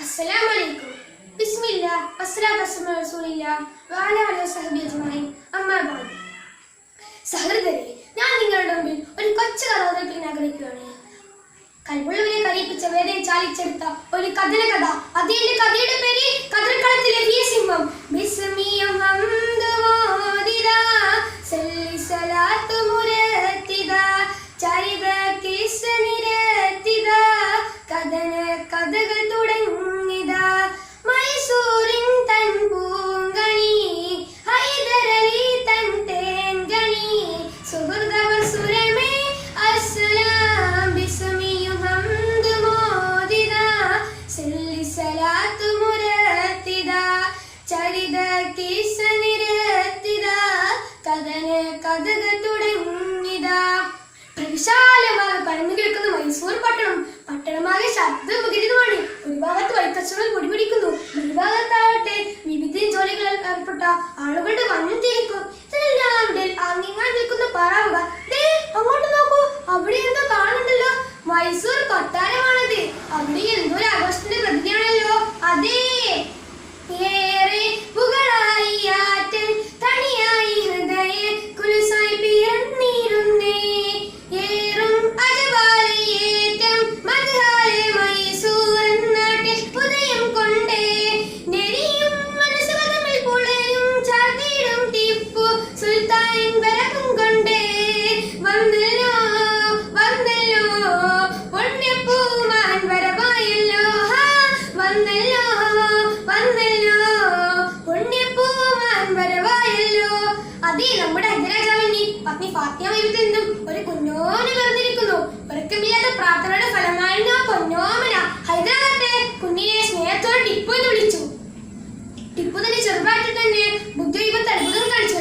السلام عليكم. بسم الله والصلاة والسلام على رسول الله وعلى آله وصحبه أجمعين. أما بعد. സഹൃദരെ, ഞാൻ നിങ്ങളുടെ മുമ്പിൽ ഒരു കൊച്ചു കഥ അവതരിപ്പിക്കാൻ ആഗ്രഹിക്കുകയാണ്. കൽവുള്ളവരെ കരയിപ്പിച്ച വേദന ചാലിച്ചെടുത്ത ഒരു കഥന കഥ. അതിന്റെ കഥയുടെ പേര് കതിർക്കളത്തിലെ വീരസിംഹം. കഥകൾ തുടങ്ങിയതാ മൈസൂരിൻ തൻ പൂങ്കണി, ഹൈദരലി തൻ തേൻകണി, സുഹൃദവർ സുരമേ അസ്സലാം ബിസ്മിയും ഹംദ് മോദിദ സല്ലി സലാത്തു മുരത്തിദ ചരിത കിസ്സ നിരത്തിദ കഥകൾ തുടങ്ങിയതാ. വിശാലമായി പരന്നു കിടക്കുന്ന മൈസൂർ പട്ടണമാകെ ശബ്ദമുഖരിതമാണ്. ഒരു ഭാഗത്ത് വൈക്കച്ചവകൾ പൊടിപിടിക്കുന്നു, മറുഭാഗത്താവട്ടെ വിവിധ ജോലികളിൽ ഏർപ്പെട്ട ആളുകളുടെ വന്നിരിക്കും. അങ്ങിങ്ങാൻ നിൽക്കുന്ന പറവുക, അങ്ങോട്ട് നോക്കൂ, അവിടെ എന്തോ കാണുന്നുണ്ടല്ലോ. മൈസൂർ കൊട്ടാരമാണത്. അവിടെ എന്തോ ഒരു ആഘോഷത്തിന്റെ പ്രതിയാണല്ലോ. അതേ, ഏറെ പുകളായി ആറ്റൽ തണിയായി ഹൃദയ കുലുസായി പിറന്നിരുന്നേ, ഏറും അജപാലയേറ്റം മധുരാലെ മൈസൂർ നാട്ടിൽ ഉദയം കൊണ്ടേ, നെരിയും മനസ്സുവതമിൽ പുളയും ചാർത്തിയിടും ടിപ്പു സുൽത്താൻ വരവും കൊണ്ടേ, വന്നല്ലോ വന്നല്ലോ പൊന്നപ്പൂമാൻ വരവായല്ലോ, വന്നല്ലോ വന്നല്ലോ പൊന്നപ്പൂമാൻ വരവായല്ലോ. അതേ, നമ്മുടെ ഹൈദരാജാവിന്റെ പത്നി ഫാത്തിമ ബീവിയിൽ നിന്നും ഒരു കുഞ്ഞോന് പിറന്നിരിക്കുന്നു. ഉറക്കമില്ലാത്ത പ്രാർത്ഥനയുടെ ഫലമായിരുന്നു ആ പൊന്നോമന. ഹൈദരാബാദത്തെ കുഞ്ഞിനെ സ്നേഹത്തോടെ ടിപ്പു എന്ന് വിളിച്ചു. ടിപ്പു തന്നെ ചെറുപ്രായത്തിൽ തന്നെ ബുദ്ധിവിപത്ത് അത്ഭുതം കാണിച്ചു.